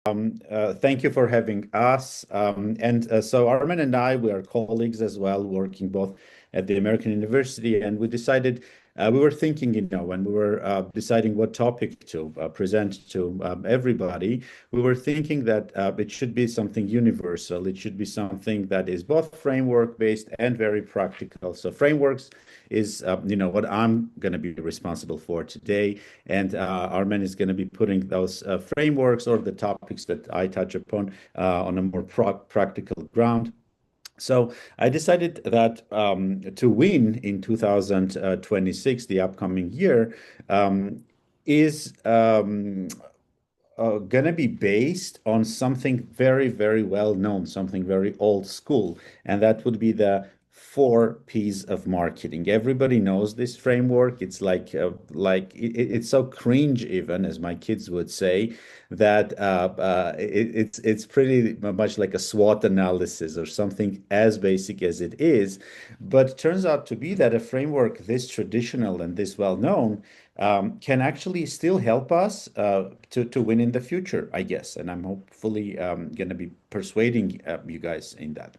Thank you for having us. So Armen and I, we are colleagues as well, working both at the American University, and we decided we were thinking, when we were deciding what topic to present to everybody, we were thinking that it should be something universal. It should be something that is both framework based and very practical. So frameworks is, what I'm going to be responsible for today. And Armen is going to be putting those frameworks or the topics that I touch upon on a more practical ground. So I decided that to win in 2026, the upcoming year, is going to be based on something very, very well known, something very old school, and that would be the four P's of marketing. Everybody knows this framework. It's it's so cringe, even as my kids would say, that it's pretty much like a SWOT analysis or something as basic as it is. But it turns out to be that a framework this traditional and this well known can actually still help us to win in the future, I guess. And I'm hopefully going to be persuading you guys in that.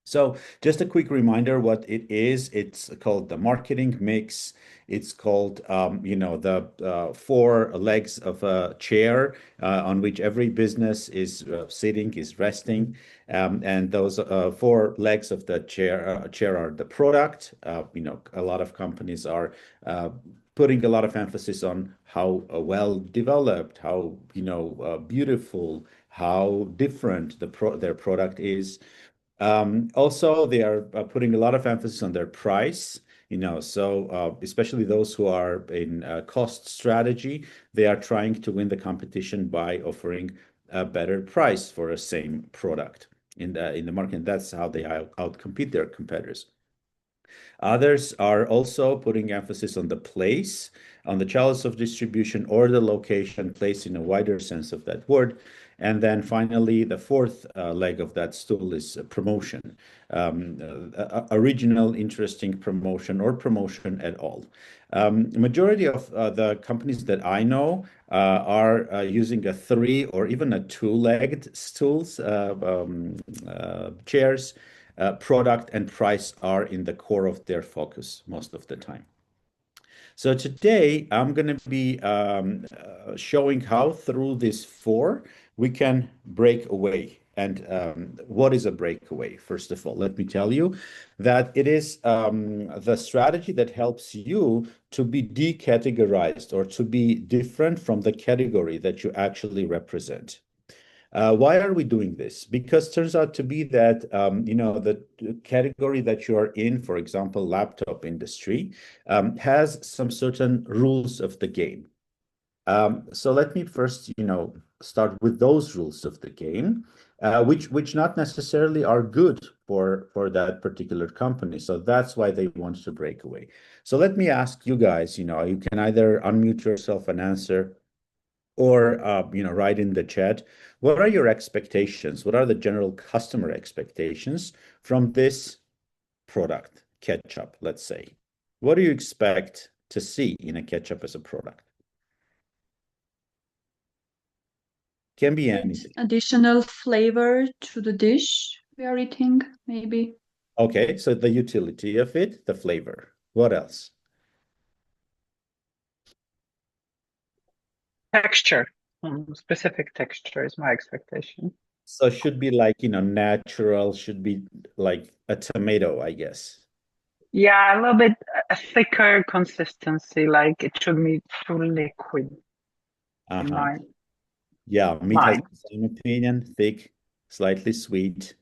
So just a quick reminder what it is. It's called the marketing mix. It's called, the four legs of a chair on which every business is sitting, is resting. And those four legs of the chair are the product. A lot of companies are putting a lot of emphasis on how well developed, how, beautiful, how different their product is. Also, they are putting a lot of emphasis on their price, so especially those who are in cost strategy, they are trying to win the competition by offering a better price for a same product in the market. That's how they outcompete their competitors. Others are also putting emphasis on the place, on the channels of distribution or the location, place in a wider sense of that word. And then finally, the fourth leg of that stool is promotion, original, interesting promotion or promotion at all. Majority of the companies that I know are using a three or even a two-legged stools, chairs. Product and price are in the core of their focus most of the time. So today I'm going to be showing how through these four we can break away. And what is a breakaway? First of all, let me tell you that it is the strategy that helps you to be decategorized or to be different from the category that you actually represent. Why are we doing this? Because turns out to be that, the category that you are in, for example, laptop industry, has some certain rules of the game. So let me first, start with those rules of the game, which not necessarily are good for that particular company. So that's why they want to break away. So let me ask you guys, you can either unmute yourself and answer or write in the chat. What are your expectations? What are the general customer expectations from this product, ketchup, let's say? What do you expect to see in a ketchup as a product? Can be anything. Additional flavor to the dish we are eating, maybe. Okay, so the utility of it, the flavor. What else? Texture. Specific texture is my expectation. So it should be like, natural, should be like a tomato, I guess. Yeah, a little bit a thicker consistency, like it should be full liquid in my Yeah, meat has mind. the same opinion, thick, slightly sweet,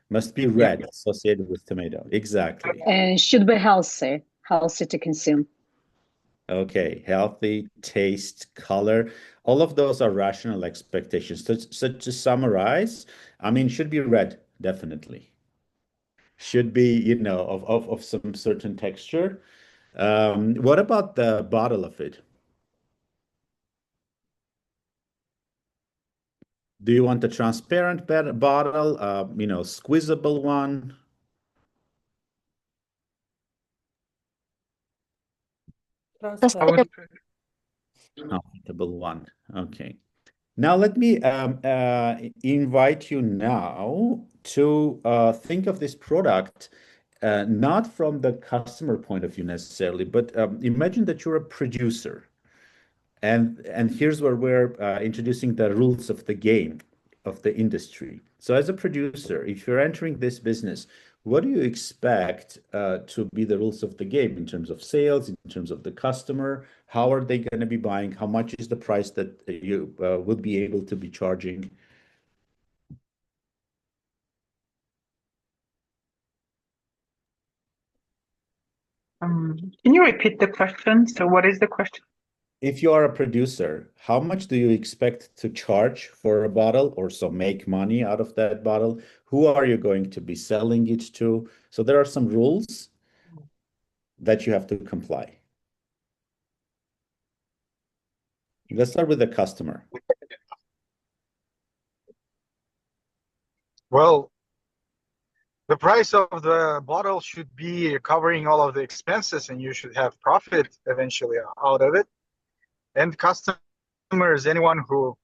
must be Yeah. red, associated with tomato. Exactly. And should be healthy to consume. Okay, healthy, taste, color, all of those are rational expectations. So to summarize, I mean, should be red, definitely. Should be, of some certain texture. What about the bottle of it? Do you want a transparent bottle, squeezable one? I would Comfortable one. Okay. Now, let me invite you now to think of this product not from the customer point of view necessarily, but imagine that you're a producer. And here's where we're introducing the rules of the game of the industry. So as a producer, if you're entering this business, what do you expect to be the rules of the game in terms of sales, in terms of the customer? How are they going to be buying? How much is the price that you would be able to be charging? Can you repeat the question? So what is the question? If you are a producer, how much do you expect to charge for a bottle or so make money out of that bottle? Who are you going to be selling it to? So there are some rules that you have to comply. Let's start with the customer. Well, the price of the bottle should be covering all of the expenses, and you should have profit eventually out of it. And customers, anyone who,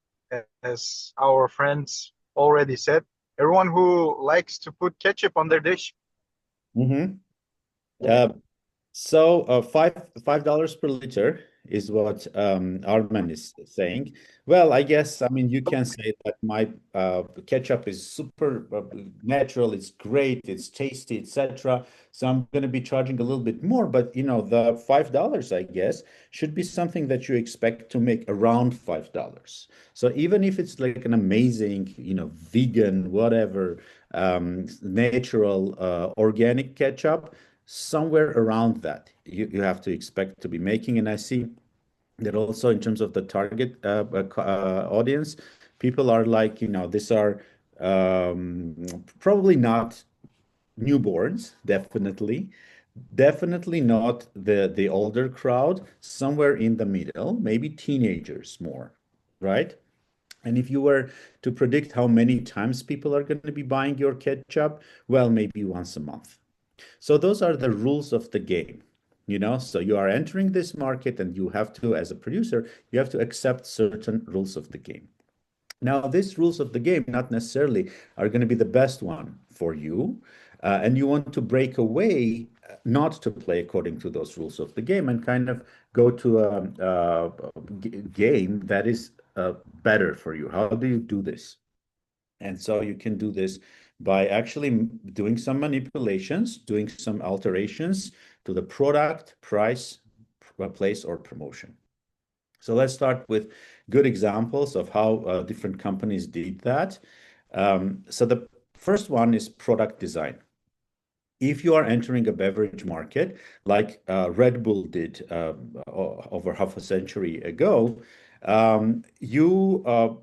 as our friends already said, everyone who likes to put ketchup on their dish. Mm-hmm. So $5 per liter is what Arman is saying. Well, I guess, I mean, you can say that my ketchup is super natural, it's great, it's tasty, etc. So I'm going to be charging a little bit more, but you know, the $5, I guess, should be something that you expect to make around $5. So even if it's like an amazing, you know, vegan, whatever, natural, organic ketchup, somewhere around that you have to expect to be making. And I see that also in terms of the target audience, people are like, you know, these are probably not newborns, definitely not the older crowd, somewhere in the middle, maybe teenagers more, right? And if you were to predict how many times people are going to be buying your ketchup, well, maybe once a month. So those are the rules of the game, you know? So you are entering this market and you have to, as a producer, you have to accept certain rules of the game. Now, these rules of the game not necessarily are going to be the best one for you. And you want to break away, not to play according to those rules of the game and kind of go to a game that is better for you. How do you do this? And so you can do this by actually doing some manipulations, doing some alterations to the product, price, place, or promotion. So let's start with good examples of how different companies did that. So the first one is product design. If you are entering a beverage market like Red Bull did over half a century ago, you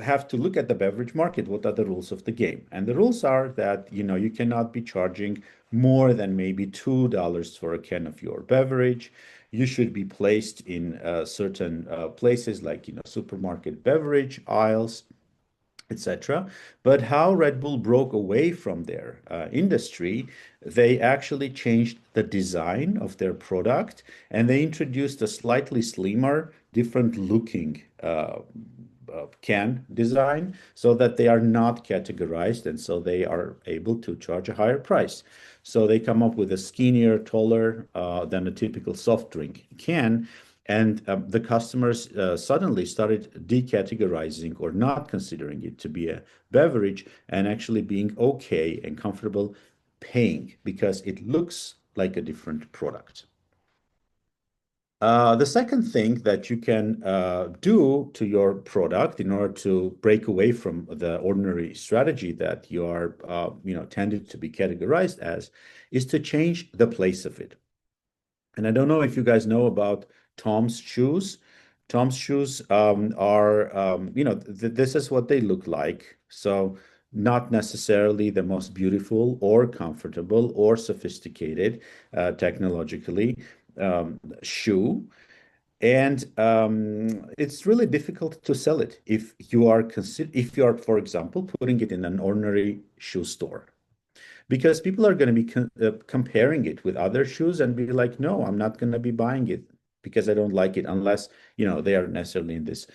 have to look at the beverage market. What are the rules of the game? And the rules are that, you know, you cannot be charging more than maybe $2 for a can of your beverage. You should be placed in certain places like, you know, supermarket beverage aisles, etc. But how Red Bull broke away from their industry, they actually changed the design of their product and they introduced a slightly slimmer, different looking can design so that they are not categorized and so they are able to charge a higher price. So they come up with a skinnier, taller than a typical soft drink can. And the customers suddenly started decategorizing or not considering it to be a beverage and actually being okay and comfortable paying because it looks like a different product. The second thing that you can do to your product in order to break away from the ordinary strategy that you are, you know, tended to be categorized as, is to change the place of it. And I don't know if you guys know about Tom's shoes. Tom's shoes are, you know, this is what they look like. So not necessarily the most beautiful or comfortable or sophisticated technologically shoe. And it's really difficult to sell it if you are, for example, putting it in an ordinary shoe store. Because people are going to be comparing it with other shoes and be like, no, I'm not going to be buying it. because I don't like it unless, you know, they are necessarily in this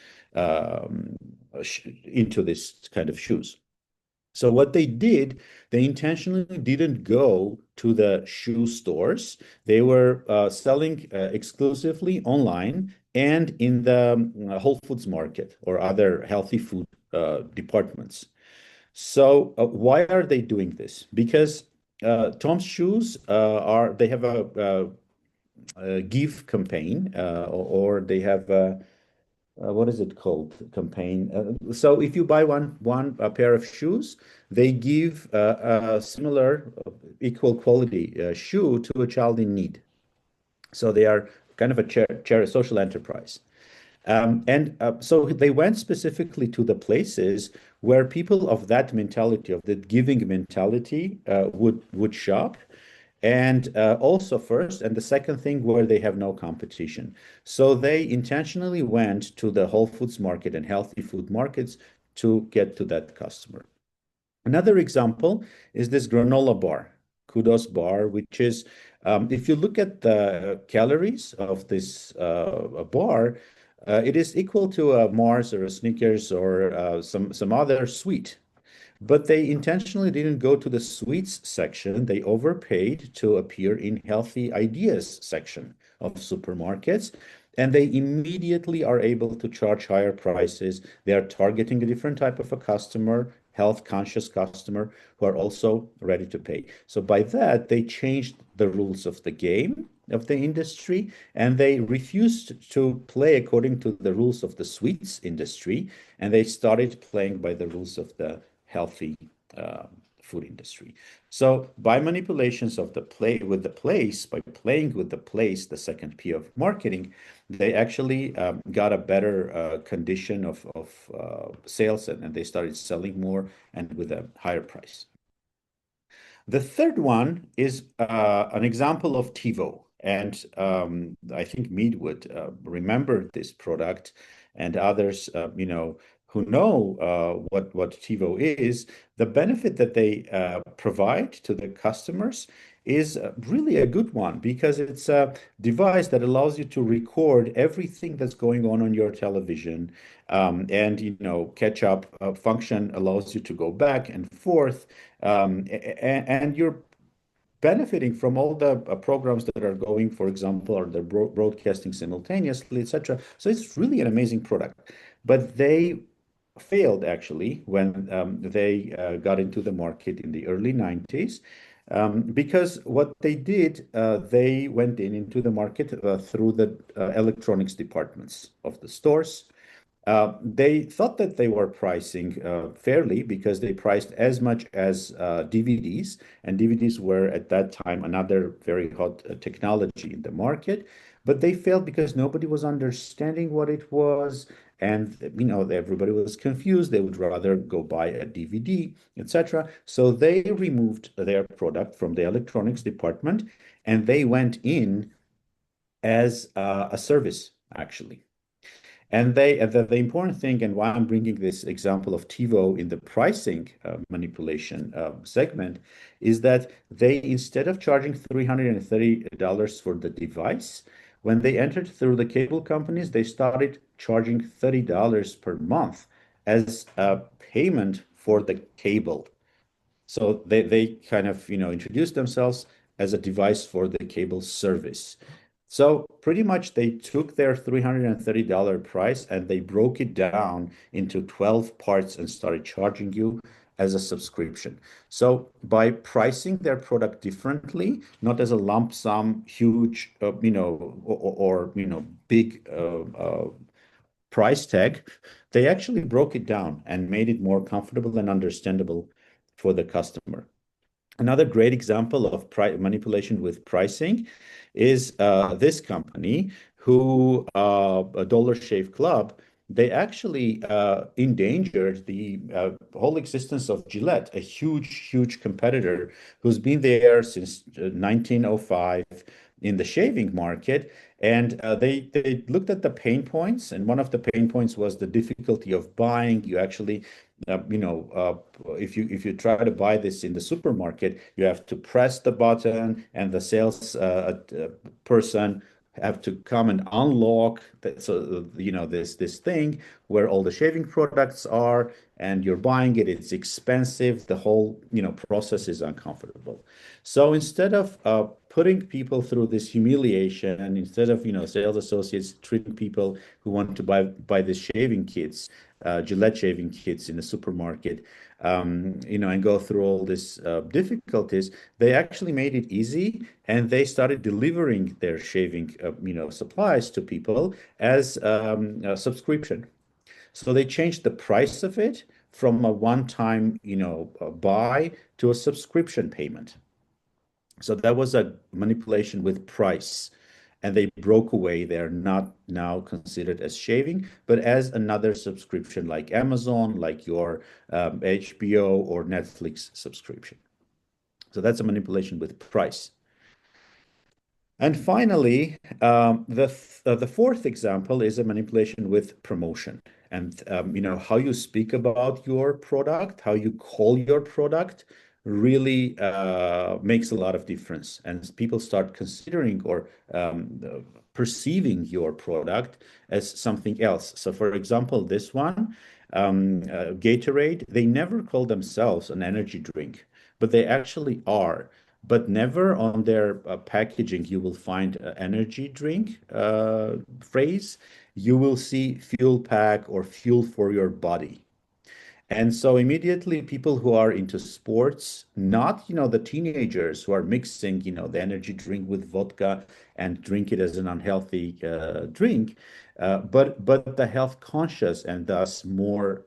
into this kind of shoes. So what they did, they intentionally didn't go to the shoe stores. They were selling exclusively online and in the Whole Foods market or other healthy food departments. So why are they doing this? Because Tom's shoes they have a give campaign, or they have what is it called? Campaign. So if you buy one pair of shoes, they give a similar equal quality shoe to a child in need. So they are kind of a social enterprise. So they went specifically to the places where people of that mentality, of the giving mentality, would shop. And also first, and the second thing, where they have no competition. So they intentionally went to the Whole Foods market and healthy food markets to get to that customer. Another example is this granola bar, Kudos bar, which is, if you look at the calories of this bar, it is equal to a Mars or a Snickers or some other sweet. But they intentionally didn't go to the sweets section. They overpaid to appear in healthy ideas section of supermarkets. And they immediately are able to charge higher prices. They are targeting a different type of a customer, health conscious customer, who are also ready to pay. So by that, they changed the rules of the game of the industry, and they refused to play according to the rules of the sweets industry, and they started playing by the rules of the healthy food industry. So by manipulations of the play with the place, by playing with the place, the second P of marketing, they actually got a better condition of sales, and they started selling more and with a higher price. The third one is an example of TiVo. And I think Mead would remember this product, and others, you know, who know what TiVo is. The benefit that they provide to the customers is really a good one, because it's a device that allows you to record everything that's going on your television. And, you know, catch up function allows you to go back and forth. And you're benefiting from all the programs that are going, for example, or they're broadcasting simultaneously, etc. So it's really an amazing product. But they failed actually when they got into the market in the early 90s, because what they did, they went into the market through the electronics departments of the stores. They thought that they were pricing fairly, because they priced as much as DVDs, and DVDs were at that time another very hot technology in the market. But they failed because nobody was understanding what it was, and you know, everybody was confused. They would rather go buy a DVD, etc. So they removed their product from the electronics department, and they went in as a service actually. And the important thing, and why I'm bringing this example of TiVo in the pricing manipulation segment, is that they, instead of charging $330 for the device, when they entered through the cable companies, they started charging $30 per month as a payment for the cable. So they kind of, you know, introduced themselves as a device for the cable service. So pretty much they took their $330 price and they broke it down into 12 parts and started charging you as a subscription. So by pricing their product differently, not as a lump sum, huge, you know, or you know, big price tag, they actually broke it down and made it more comfortable and understandable for the customer. Another great example of manipulation with pricing is this company, who Dollar Shave Club. They actually endangered the whole existence of Gillette, a huge competitor who's been there since 1905 in the shaving market. And they looked at the pain points, and one of the pain points was the difficulty of buying. You actually, you know, if you try to buy this in the supermarket, you have to press the button, and the sales person have to come and unlock that, so this thing where all the shaving products are, and you're buying it. It's expensive. The whole process is uncomfortable. So instead of putting people through this humiliation, and instead of sales associates treating people who want to buy the shaving kits, Gillette shaving kits in the supermarket, and go through all these difficulties, they actually made it easy, and they started delivering their shaving, supplies to people as a subscription. So they changed the price of it from a one-time, buy to a subscription payment. So that was a manipulation with price. And they broke away. They're not now considered as shaving, but as another subscription like Amazon, like your HBO or Netflix subscription. So that's a manipulation with price. And finally, the fourth example is a manipulation with promotion. And how you speak about your product, how you call your product, really makes a lot of difference. And people start considering or perceiving your product as something else. So, for example, this one, Gatorade, they never call themselves an energy drink, but they actually are. But never on their packaging you will find energy drink phrase. You will see fuel pack or fuel for your body. And so immediately people who are into sports, not, the teenagers who are mixing, the energy drink with vodka and drink it as an unhealthy drink, but the health conscious and thus more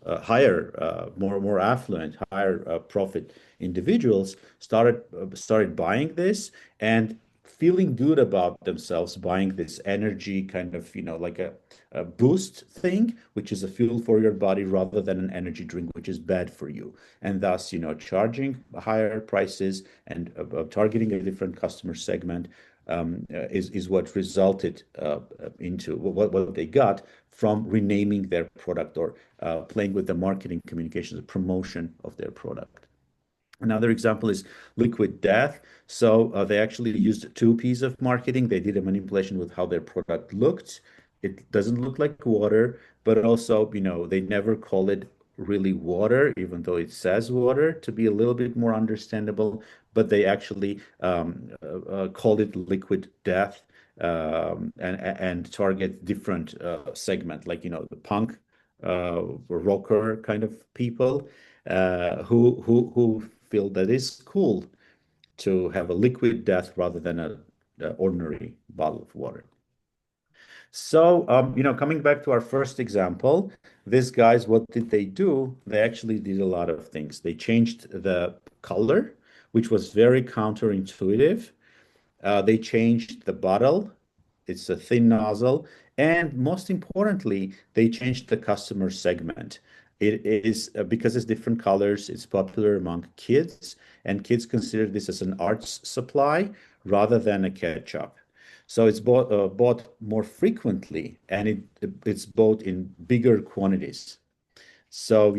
higher, more affluent, higher profit individuals started buying this and feeling good about themselves, buying this energy kind of, like a boost thing, which is a fuel for your body rather than an energy drink, which is bad for you. And thus, charging higher prices and targeting a different customer segment is what resulted into what they got from renaming their product or playing with the marketing communications, the promotion of their product. Another example is Liquid Death. So they actually used two pieces of marketing. They did a manipulation with how their product looked. It doesn't look like water, but also, they never call it really water, even though it says water, to be a little bit more understandable. But they actually called it Liquid Death and target different segment, like, the punk rocker kind of people who feel that it's cool to have a liquid death rather than an ordinary bottle of water. So, coming back to our first example, these guys, what did they do? They actually did a lot of things. They changed the color, which was very counterintuitive. They changed the bottle. It's a thin nozzle. And most importantly, they changed the customer segment. It is because it's different colors, it's popular among kids, and kids consider this as an arts supply rather than a ketchup. So it's bought more frequently, and it's bought in bigger quantities. So,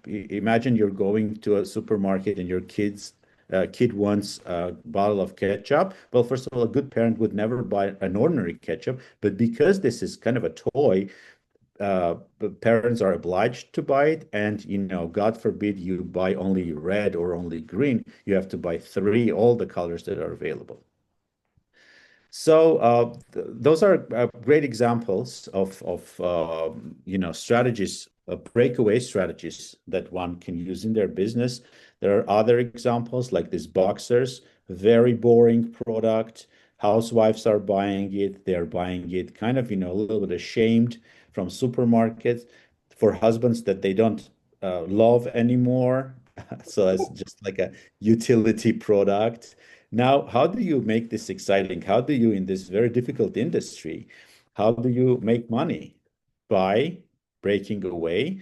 imagine you're going to a supermarket and your kid wants a bottle of ketchup. Well, first of all, a good parent would never buy an ordinary ketchup, but because this is kind of a toy, parents are obliged to buy it. And, God forbid you buy only red or only green, you have to buy three, all the colors that are available. So those are great examples of strategies, breakaway strategies that one can use in their business. There are other examples like these boxers, very boring product. Housewives are buying it. They're buying it kind of, a little bit ashamed from supermarkets, for husbands that they don't love anymore. So it's just like a utility product. Now, how do you make this exciting? How do you, in this very difficult industry, how do you make money? By breaking away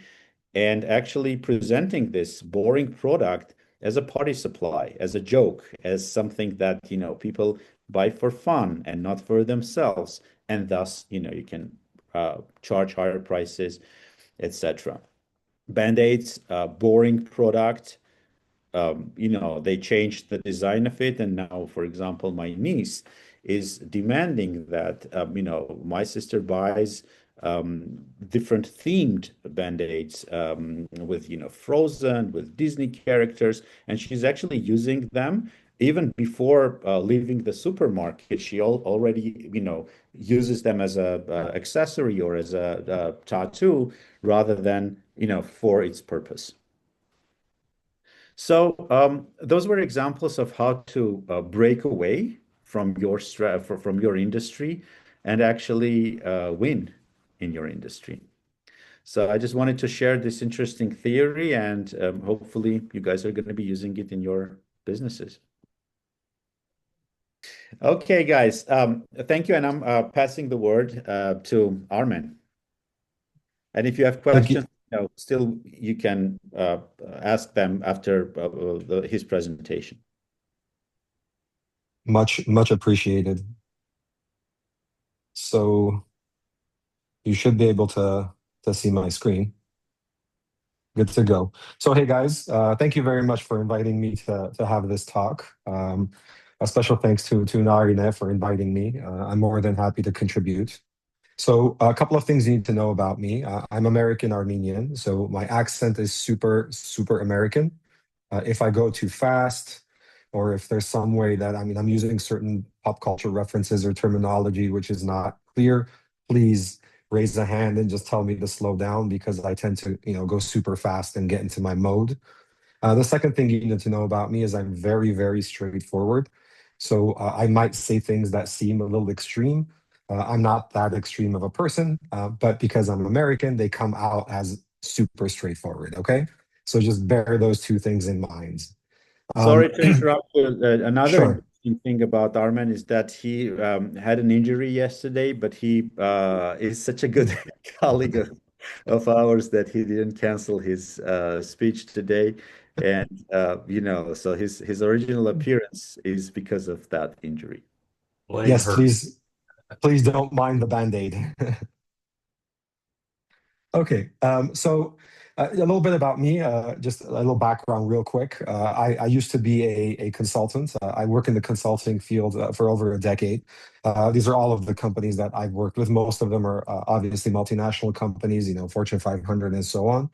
and actually presenting this boring product as a party supply, as a joke, as something that, people buy for fun and not for themselves. And thus, you can charge higher prices, etc. Band-Aids, boring product. They changed the design of it. And now, for example, my niece is demanding that, my sister buys different themed band-aids with, Frozen, with Disney characters, and she's actually using them even before leaving the supermarket. She already, uses them as a accessory or as a tattoo rather than, for its purpose. So those were examples of how to break away from your industry and actually win in your industry. So I just wanted to share this interesting theory, and hopefully you guys are going to be using it in your businesses. Okay, guys, thank you, and I'm passing the word to Armen. And if you have questions, still you can ask them after his presentation. Much appreciated. So you should be able to see my screen. Good to go. So hey guys, thank you very much for inviting me to have this talk. A special thanks to Narine for inviting me. I'm more than happy to contribute. So a couple of things you need to know about me. I'm American Armenian, so my accent is super American. If I go too fast, or if there's some way that I'm using certain pop culture references or terminology which is not clear, please raise a hand and just tell me to slow down, because I tend to go super fast and get into my mode. The second thing you need to know about me is I'm very straightforward. So I might say things that seem a little extreme. I'm not that extreme of a person, but because I'm American, they come out as super straightforward, okay? So just bear those two things in mind. Sorry to interrupt you. Another Sure. interesting thing about Armen is that he had an injury yesterday, but he is such a good colleague of ours that he didn't cancel his speech today. And, so his original appearance is because of that injury. Yes, please don't mind the Band-Aid. Okay, so a little bit about me, just a little background real quick. I used to be a consultant. I work in the consulting field for over a decade. These are all of the companies that I've worked with. Most of them are obviously multinational companies, Fortune 500 and so on.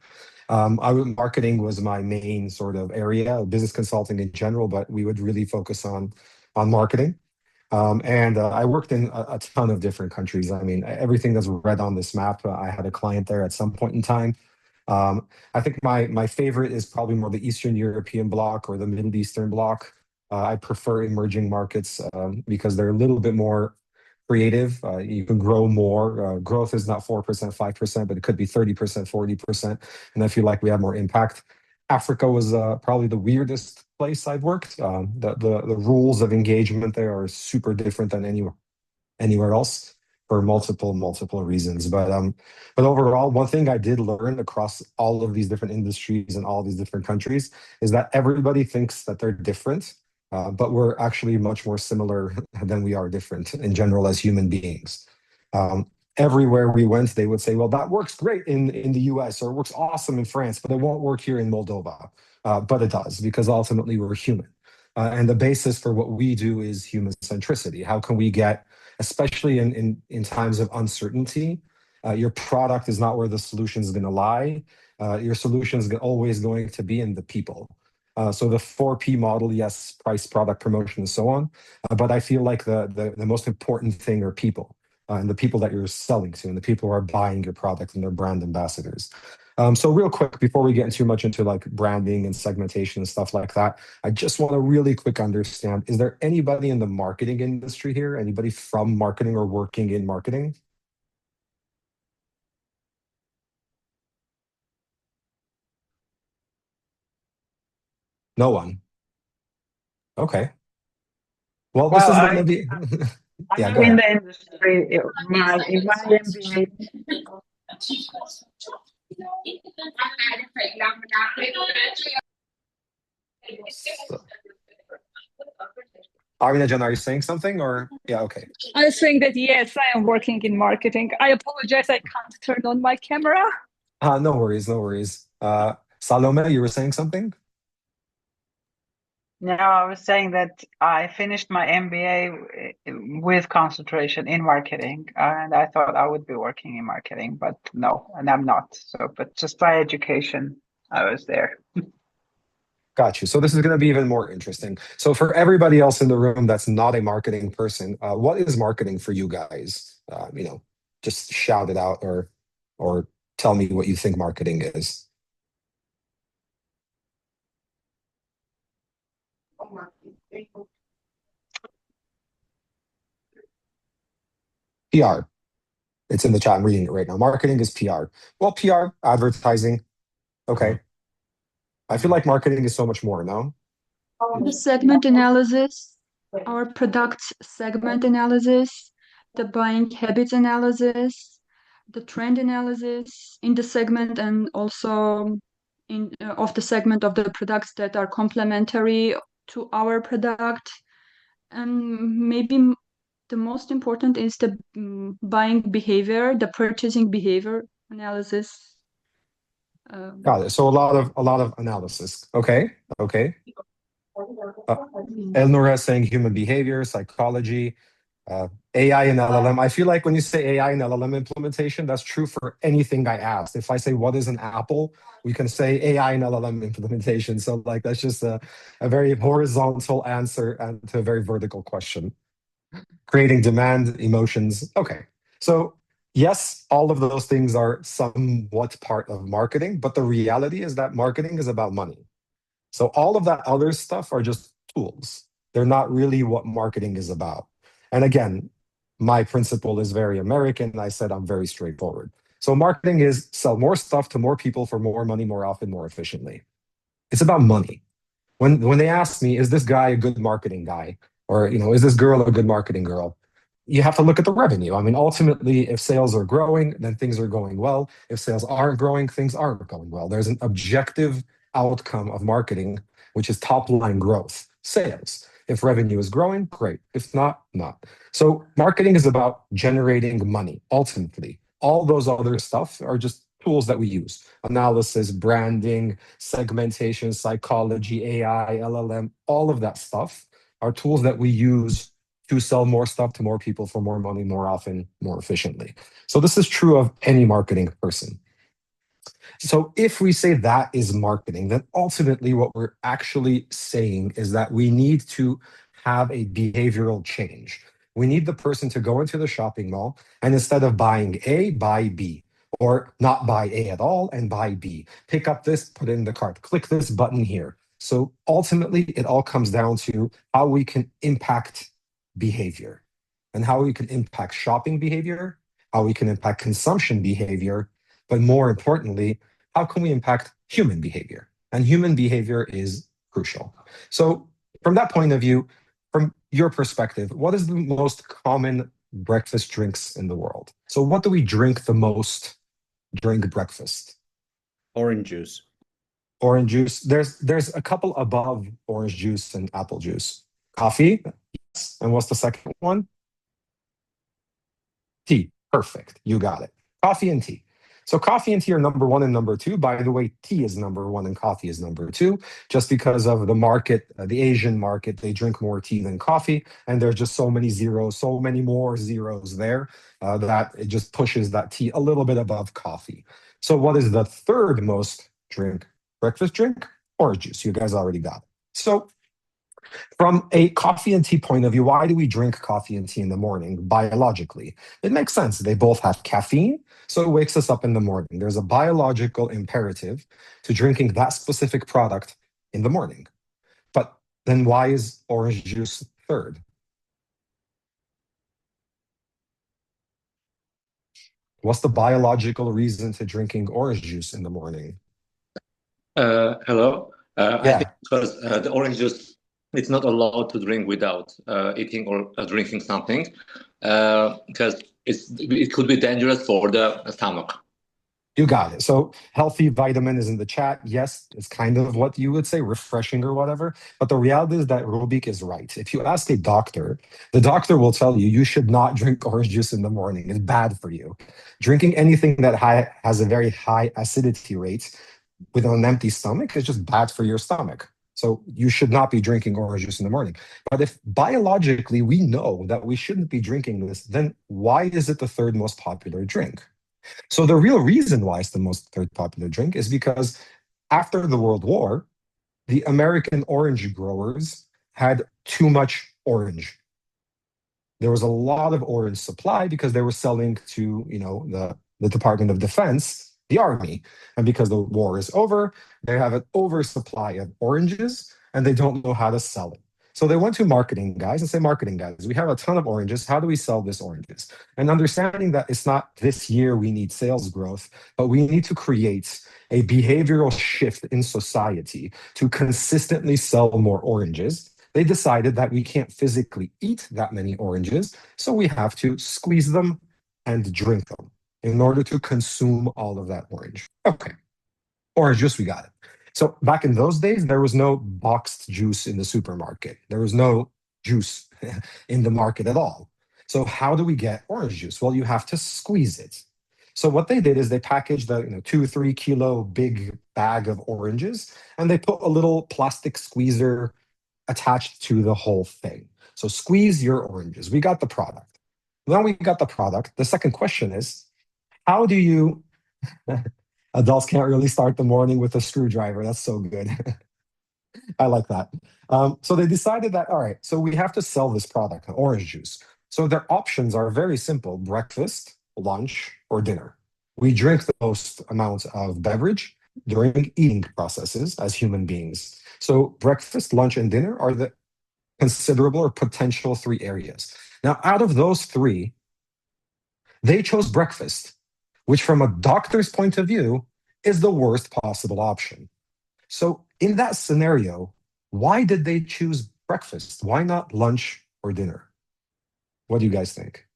Marketing was my main sort of area, business consulting in general, but we would really focus on marketing. And I worked in a ton of different countries. Everything that's red on this map, I had a client there at some point in time. I think my favorite is probably more the Eastern European bloc or the Middle Eastern bloc. I prefer emerging markets because they're a little bit more creative. You can grow more. Growth is not 4%, 5%, but it could be 30%, 40%. And I feel like we have more impact. Africa was probably the weirdest place I've worked. The rules of engagement there are super different than anywhere else for multiple reasons. But overall, one thing I did learn across all of these different industries and all these different countries is that everybody thinks that they're different, but we're actually much more similar than we are different in general as human beings. Everywhere we went, they would say, well, that works great in the US, or it works awesome in France, but it won't work here in Moldova. But it does, because ultimately we're human. And the basis for what we do is human centricity. How can we get, especially in times of uncertainty, your product is not where the solution is going to lie. Your solution is always going to be in the people. So the 4P model, yes, price, product, promotion, and so on. But I feel like the most important thing are people. And the people that you're selling to, and the people who are buying your product, and their brand ambassadors. So real quick, before we get too much into like branding and segmentation and stuff like that, I just want to really quick understand, is there anybody in the marketing industry here? Anybody from marketing or working in marketing? No one. Okay. Well, this is going to be... Yeah, I'm go in ahead. the industry. My MBA. Armenia, are you saying something, or? Yeah, okay. I was saying that, yes, I am working in marketing. I apologize, I can't turn on my camera. No worries. Salome, you were saying something? No, I was saying that I finished my MBA with concentration in marketing, and I thought I would be working in marketing, but no, and I'm not. So, but just by education, I was there. Got you. So this is going to be even more interesting. So for everybody else in the room that's not a marketing person, what is marketing for you guys? Just shout it out or tell me what you think marketing is. PR. It's in the chat. I'm reading it right now. Marketing is PR. Well, PR, advertising. Okay. I feel like marketing is so much more, no? The segment analysis, our product segment analysis, the buying habits analysis, the trend analysis in the segment, and also of the segment of the products that are complementary to our product. And maybe the most important is the buying behavior, the purchasing behavior analysis. Got it. So a lot of analysis. Okay. Elnora is saying human behavior, psychology, AI and LLM. I feel like when you say AI and LLM implementation, that's true for anything I asked. If I say, what is an apple? We can say AI and LLM implementation. So like, that's just a very horizontal answer and to a very vertical question. Creating demand, emotions. Okay. So yes, all of those things are somewhat part of marketing, but the reality is that marketing is about money. So all of that other stuff are just tools. They're not really what marketing is about. And again, my principle is very American. I said I'm very straightforward. So marketing is sell more stuff to more people for more money, more often, more efficiently. It's about money. When they ask me, is this guy a good marketing guy? Or, is this girl a good marketing girl? You have to look at the revenue. I mean, ultimately, if sales are growing, then things are going well. If sales aren't growing, things aren't going well. There's an objective outcome of marketing, which is top line growth, sales. If revenue is growing, great. If not, not. So marketing is about generating money, ultimately. All those other stuff are just tools that we use. Analysis, branding, segmentation, psychology, AI, LLM, all of that stuff are tools that we use to sell more stuff to more people for more money, more often, more efficiently. So this is true of any marketing person. So if we say that is marketing, then ultimately what we're actually saying is that we need to have a behavioral change. We need the person to go into the shopping mall and instead of buying A, buy B, or not buy A at all and buy B. Pick up this, put it in the cart, click this button here. So ultimately, it all comes down to how we can impact behavior and how we can impact shopping behavior, how we can impact consumption behavior, but more importantly, how can we impact human behavior? And human behavior is crucial. So from that point of view, from your perspective, what is the most common breakfast drinks in the world? So what do we drink the most during breakfast? Orange juice. Orange juice. There's a couple above orange juice and apple juice. Coffee. Yes. And what's the second one? Tea. Perfect. You got it. Coffee and tea. So coffee and tea are number one and number two. By the way, tea is number one and coffee is number two, just because of the market, the Asian market, they drink more tea than coffee. And there's just so many zeros, so many more zeros there that it just pushes that tea a little bit above coffee. So what is the third most breakfast drink? Orange juice. You guys already got it. So from a coffee and tea point of view, why do we drink coffee and tea in the morning biologically? It makes sense. They both have caffeine, so it wakes us up in the morning. There's a biological imperative to drinking that specific product in the morning. But then why is orange juice third? What's the biological reason to drinking orange juice in the morning? Hello. Yeah. I think because the orange juice, it's not allowed to drink without eating or drinking something, because it could be dangerous for the stomach. You got it. So healthy vitamin is in the chat. Yes, it's kind of what you would say, refreshing or whatever. But the reality is that Rubik is right. If you ask a doctor, the doctor will tell you should not drink orange juice in the morning. It's bad for you. Drinking anything that has a very high acidity rate with an empty stomach is just bad for your stomach. So you should not be drinking orange juice in the morning. But if biologically we know that we shouldn't be drinking this, then why is it the third most popular drink? So the real reason why it's the most third popular drink is because after the World War, the American orange growers had too much orange. There was a lot of orange supply because they were selling to, the Department of Defense, the army. And because the war is over, they have an oversupply of oranges and they don't know how to sell it. So they went to marketing guys and say, marketing guys, we have a ton of oranges. How do we sell this oranges? And understanding that it's not this year we need sales growth, but we need to create a behavioral shift in society to consistently sell more oranges. They decided that we can't physically eat that many oranges, so we have to squeeze them and drink them in order to consume all of that orange. Okay, orange juice, we got it. So back in those days, there was no boxed juice in the supermarket. There was no juice in the market at all. So how do we get orange juice? Well, you have to squeeze it. So what they did is they packaged a 2-3 kilo big bag of oranges, and they put a little plastic squeezer attached to the whole thing. So squeeze your oranges. We got the product. Now we got the product. The second question is, how do you... Adults can't really start the morning with a screwdriver. That's so good. I like that. So they decided that, all right, so we have to sell this product, orange juice. So their options are very simple: breakfast, lunch, or dinner. We drink the most amount of beverage during eating processes as human beings. So breakfast, lunch, and dinner are the considerable or potential 3 areas. Now, out of those 3, they chose breakfast, which from a doctor's point of view is the worst possible option. So in that scenario, why did they choose breakfast? Why not lunch or dinner? What do you guys think?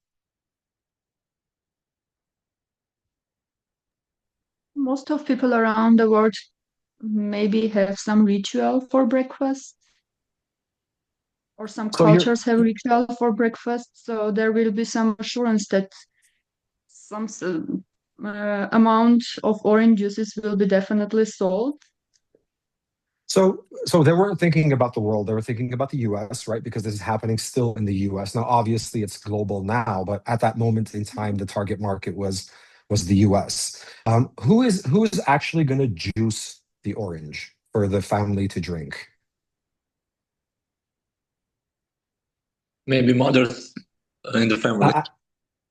Most of people around the world maybe have some ritual for breakfast, or some So you're cultures have ritual for breakfast. So there will be some assurance that some amount of orange juices will be definitely sold. So they weren't thinking about the world, they were thinking about the US, right? Because this is happening still in the US. Now, obviously it's global now, but at that moment in time, the target market was the US. Who is actually going to juice the orange for the family to drink? Maybe mothers in the family.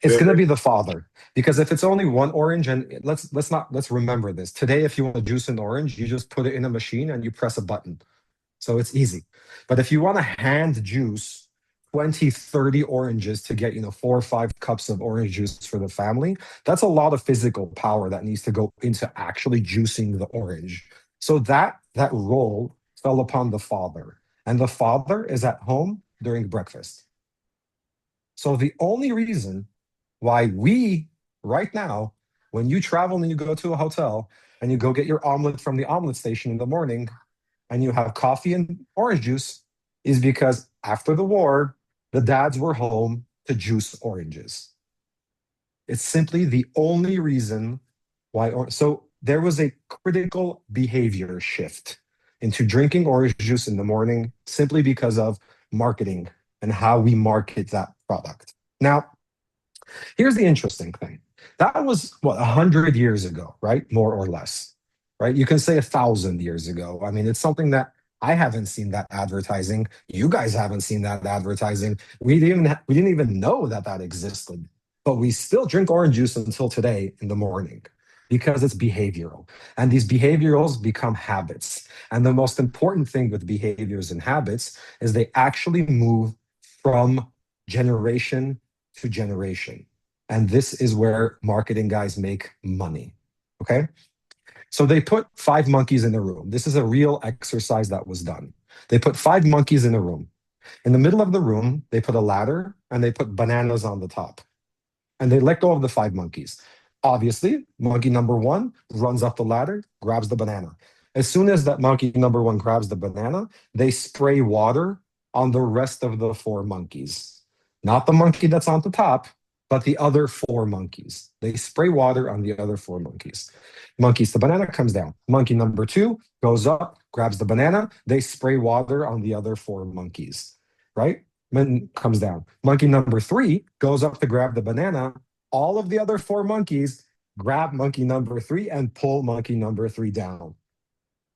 It's going to be the father, because if it's only one orange, and let's remember this. Today, if you want to juice an orange, you just put it in a machine and you press a button. So it's easy. But if you want to hand juice 20, 30 oranges to get, 4 or 5 cups of orange juice for the family, that's a lot of physical power that needs to go into actually juicing the orange. So that role fell upon the father, and the father is at home during breakfast. So the only reason why we, right now, when you travel and you go to a hotel and you go get your omelet from the omelet station in the morning and you have coffee and orange juice, is because after the war, the dads were home to juice oranges. It's simply the only reason why. So there was a critical behavior shift into drinking orange juice in the morning simply because of marketing and how we market that product. Now, here's the interesting thing. That was, 100 years ago, right? More or less, right? You can say 1,000 years ago. I mean, it's something that I haven't seen that advertising. You guys haven't seen that advertising. We didn't even know that existed. But we still drink orange juice until today in the morning because it's behavioral. And these behaviorals become habits. And the most important thing with behaviors and habits is they actually move from generation to generation. And this is where marketing guys make money, okay? So they put 5 monkeys in a room. This is a real exercise that was done. They put 5 monkeys in a room. In the middle of the room, they put a ladder and they put bananas on the top. And they let go of the 5 monkeys. Obviously, monkey number 1 runs up the ladder, grabs the banana. As soon as that monkey number 1 grabs the banana, they spray water on the rest of the 4 monkeys. Not the monkey that's on the top, but the other 4 monkeys. They spray water on the other 4 monkeys. The banana comes down. Monkey number 2 goes up, grabs the banana. They spray water on the other 4 monkeys, right? Then comes down. Monkey number 3 goes up to grab the banana. All of the other 4 monkeys grab monkey number 3 and pull monkey number 3 down.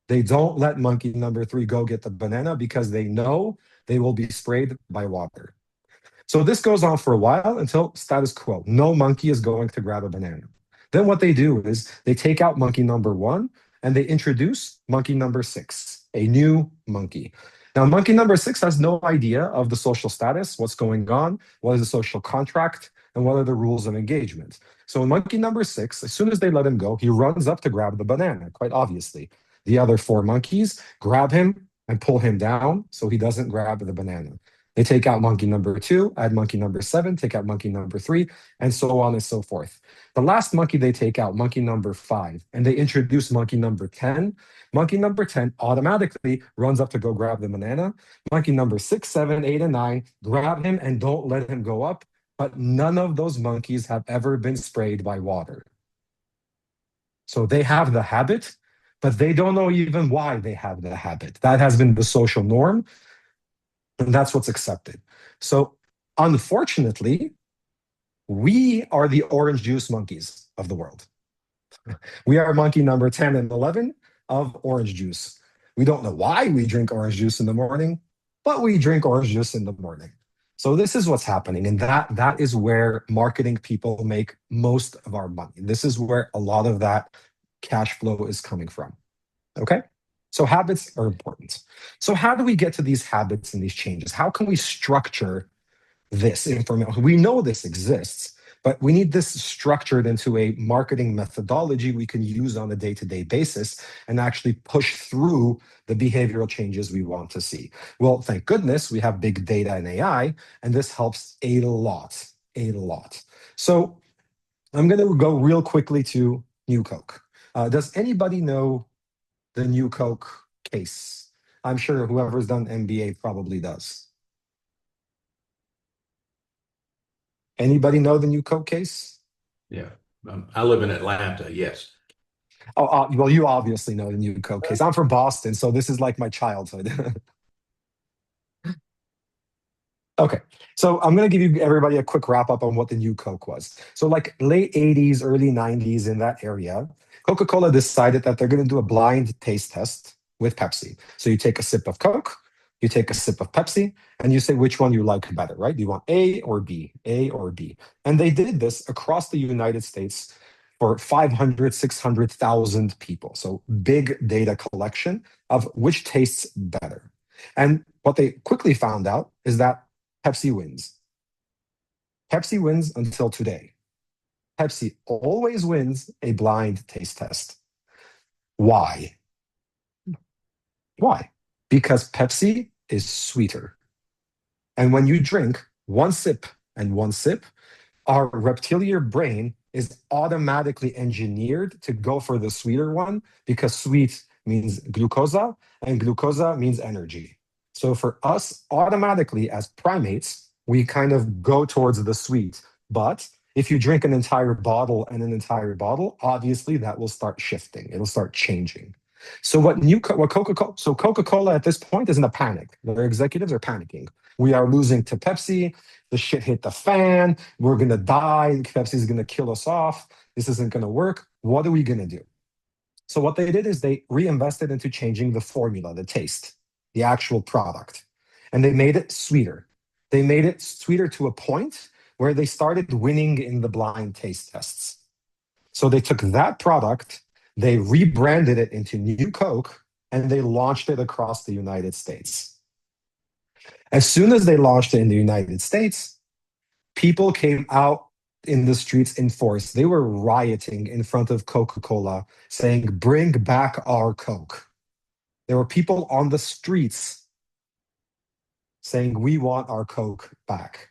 They don't let monkey number 3 go get the banana because they know they will be sprayed by water. So this goes on for a while until status quo. No monkey is going to grab a banana. Then what they do is they take out monkey number 1 and they introduce monkey number 6, a new monkey. Now, monkey number 6 has no idea of the social status, what's going on, what is the social contract, and what are the rules of engagement. So in monkey number 6, as soon as they let him go, he runs up to grab the banana, quite obviously. The other 4 monkeys grab him and pull him down so he doesn't grab the banana. They take out monkey number 2, add monkey number 7, take out monkey number 3, and so on and so forth. The last monkey they take out, monkey number 5, and they introduce monkey number 10. Monkey number 10 automatically runs up to go grab the banana. Monkey number 6, 7, 8, and 9 grab him and don't let him go up, but none of those monkeys have ever been sprayed by water. So they have the habit, but they don't know even why they have the habit. That has been the social norm. And that's what's accepted. So unfortunately, we are the orange juice monkeys of the world. We are monkey number 10 and 11 of orange juice. We don't know why we drink orange juice in the morning, but we drink orange juice in the morning. So this is what's happening. And that is where marketing people make most of our money. This is where a lot of that cash flow is coming from. Okay? So habits are important. So how do we get to these habits and these changes? How can we structure this information? We know this exists, but we need this structured into a marketing methodology we can use on a day-to-day basis and actually push through the behavioral changes we want to see. Well, thank goodness we have big data and AI, and this helps a lot. So I'm going to go real quickly to New Coke. Does anybody know the New Coke case? I'm sure whoever's done MBA probably does. Anybody know the New Coke case? Yeah, I live in Atlanta, yes. Oh, well, you obviously know the New Coke case. I'm from Boston, so this is like my childhood. Okay, so I'm going to give everybody a quick wrap up on what the New Coke was. So like late 80s, early 90s in that area, Coca-Cola decided that they're going to do a blind taste test with Pepsi. So you take a sip of Coke, you take a sip of Pepsi, and you say which one you like better, right? Do you want A or B? A or B? And they did this across the United States for 500, 600,000 people. So big data collection of which tastes better. And what they quickly found out is that Pepsi wins. Pepsi wins until today. Pepsi always wins a blind taste test. Why? Why? Because Pepsi is sweeter. And when you drink one sip and one sip, our reptilian brain is automatically engineered to go for the sweeter one because sweet means glucosa and glucosa means energy. So for us, automatically as primates, we kind of go towards the sweet. But if you drink an entire bottle and an entire bottle, obviously that will start shifting. It'll start changing. So Coca-Cola at this point is in a panic. Their executives are panicking. We are losing to Pepsi. The shit hit the fan. We're going to die. Pepsi is going to kill us off. This isn't going to work. What are we going to do? So what they did is they reinvested into changing the formula, the taste, the actual product. And they made it sweeter. They made it sweeter to a point where they started winning in the blind taste tests. So they took that product, they rebranded it into New Coke, and they launched it across the United States. As soon as they launched it in the United States, people came out in the streets in force. They were rioting in front of Coca-Cola saying, "Bring back our Coke." There were people on the streets saying, "We want our Coke back."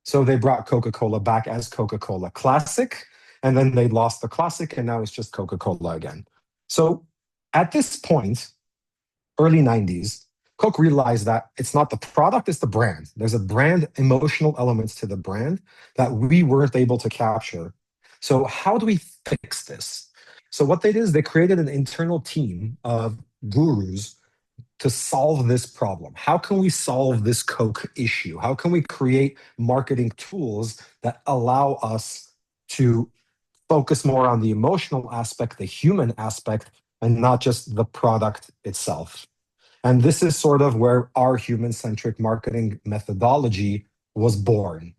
So they brought Coca-Cola back as Coca-Cola Classic, and then they lost the Classic, and now it's just Coca-Cola again. So at this point, early 90s, Coke realized that it's not the product, it's the brand. There's a brand emotional elements to the brand that we weren't able to capture. So how do we fix this? So what they did is they created an internal team of gurus to solve this problem. How can we solve this Coke issue? How can we create marketing tools that allow us to focus more on the emotional aspect, the human aspect, and not just the product itself? And this is sort of where our human-centric marketing methodology was born.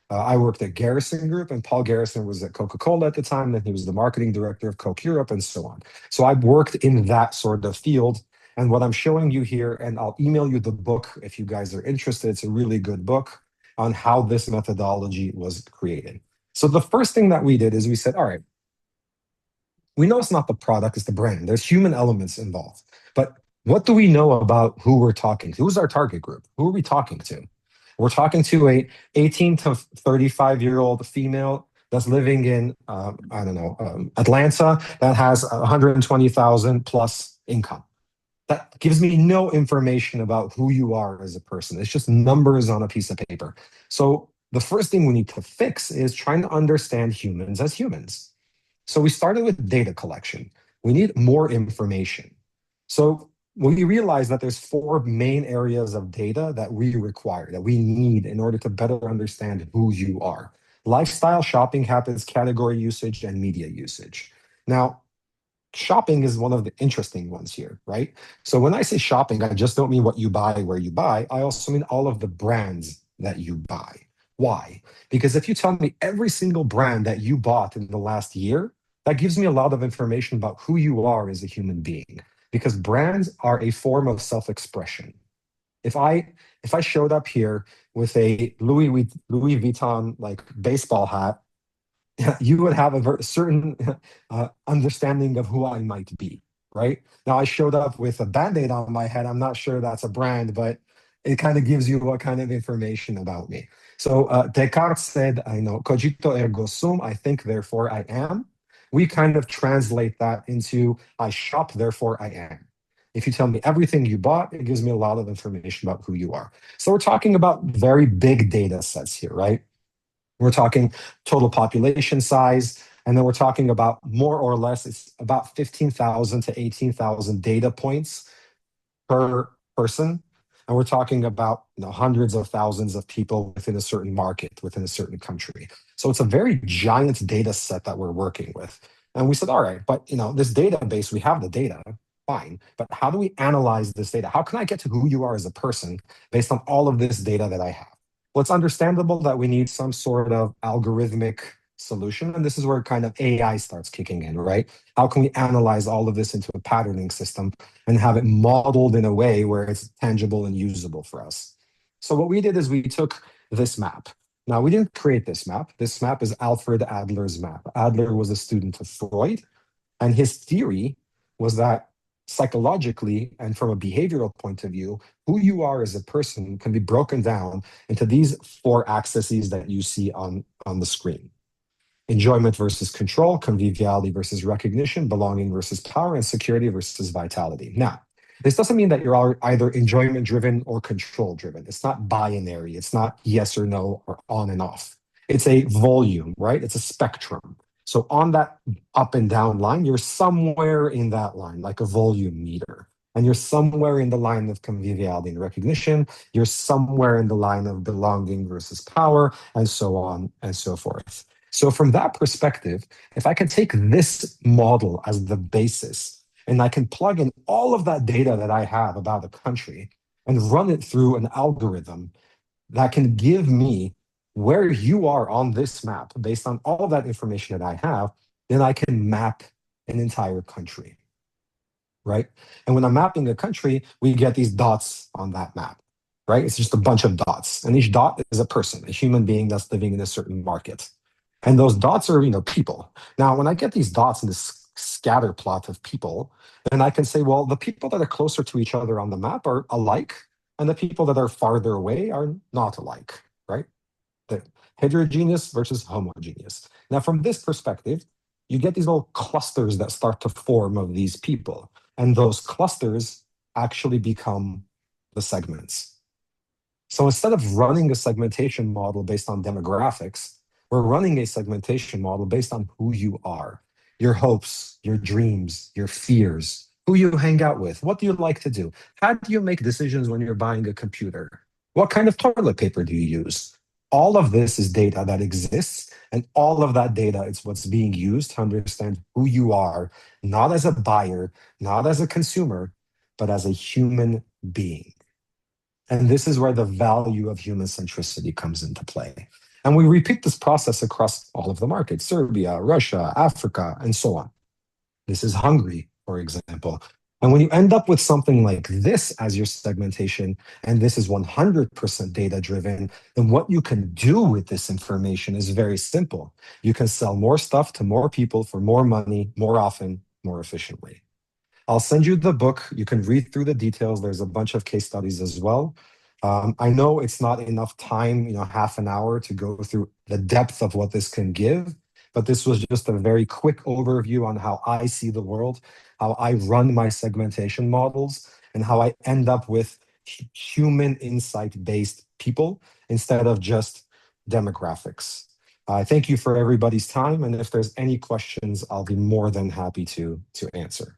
I worked at Garrison Group, and Paul Garrison was at Coca-Cola at the time, and he was the marketing director of Coke Europe, and so on. So I worked in that sort of field. And what I'm showing you here, and I'll email you the book if you guys are interested, it's a really good book on how this methodology was created. So the first thing that we did is we said, all right, we know it's not the product, it's the brand. There's human elements involved. But what do we know about who we're talking to? Who's our target group? Who are we talking to? We're talking to a 18 to 35-year-old female that's living in, Atlanta, that has 120,000 plus income. That gives me no information about who you are as a person. It's just numbers on a piece of paper. So the first thing we need to fix is trying to understand humans as humans. So we started with data collection. We need more information. So we realized that there's 4 main areas of data that we require, that we need in order to better understand who you are: lifestyle, shopping habits, category usage, and media usage. Now, shopping is one of the interesting ones here, right? So when I say shopping, I just don't mean what you buy, where you buy. I also mean all of the brands that you buy. Why? Because if you tell me every single brand that you bought in the last year, that gives me a lot of information about who you are as a human being. Because brands are a form of self-expression. If I showed up here with a Louis Vuitton like baseball hat, you would have a certain understanding of who I might be, right? Now I showed up with a Band-Aid on my head. I'm not sure that's a brand, but it kind of gives you what kind of information about me. So Descartes said, I know, cogito ergo sum, I think, therefore I am. We kind of translate that into I shop, therefore I am. If you tell me everything you bought, it gives me a lot of information about who you are. So we're talking about very big data sets here, right? We're talking total population size, and then we're talking about more or less, it's about 15,000 to 18,000 data points per person. And we're talking about hundreds of thousands of people within a certain market, within a certain country. So it's a very giant data set that we're working with. And we said, all right, but this database, we have the data, fine. But how do we analyze this data? How can I get to who you are as a person based on all of this data that I have? Well, it's understandable that we need some sort of algorithmic solution. And this is where kind of AI starts kicking in, right? How can we analyze all of this into a patterning system and have it modeled in a way where it's tangible and usable for us? So what we did is we took this map. Now, we didn't create this map. This map is Alfred Adler's map. Adler was a student of Freud, and his theory was that psychologically and from a behavioral point of view, who you are as a person can be broken down into these 4 axes that you see on the screen. Enjoyment versus control, conviviality versus recognition, belonging versus power, and security versus vitality. Now, this doesn't mean that you're either enjoyment-driven or control-driven. It's not binary. It's not yes or no or on and off. It's a volume, right? It's a spectrum. So on that up and down line, you're somewhere in that line, like a volume meter. And you're somewhere in the line of conviviality and recognition. You're somewhere in the line of belonging versus power, and so on and so forth. So from that perspective, if I can take this model as the basis, and I can plug in all of that data that I have about a country and run it through an algorithm that can give me where you are on this map based on all of that information that I have, then I can map an entire country, right? And when I'm mapping a country, we get these dots on that map, right? It's just a bunch of dots. And each dot is a person, a human being that's living in a certain market. And those dots are, people. Now, when I get these dots in this scatter plot of people, then I can say, well, the people that are closer to each other on the map are alike, and the people that are farther away are not alike, right? The heterogeneous versus homogeneous. Now, from this perspective, you get these little clusters that start to form of these people. And those clusters actually become the segments. So instead of running a segmentation model based on demographics, we're running a segmentation model based on who you are, your hopes, your dreams, your fears, who you hang out with, what do you like to do? How do you make decisions when you're buying a computer? What kind of toilet paper do you use? All of this is data that exists, and all of that data is what's being used to understand who you are, not as a buyer, not as a consumer, but as a human being. And this is where the value of human centricity comes into play. And we repeat this process across all of the markets, Serbia, Russia, Africa, and so on. This is Hungary, for example. And when you end up with something like this as your segmentation, and this is 100% data-driven, then what you can do with this information is very simple. You can sell more stuff to more people for more money, more often, more efficiently. I'll send you the book. You can read through the details. There's a bunch of case studies as well. I know it's not enough time, half an hour to go through the depth of what this can give, but this was just a very quick overview on how I see the world, how I run my segmentation models, and how I end up with human insight-based people instead of just demographics. I thank you for everybody's time, and if there's any questions, I'll be more than happy to answer.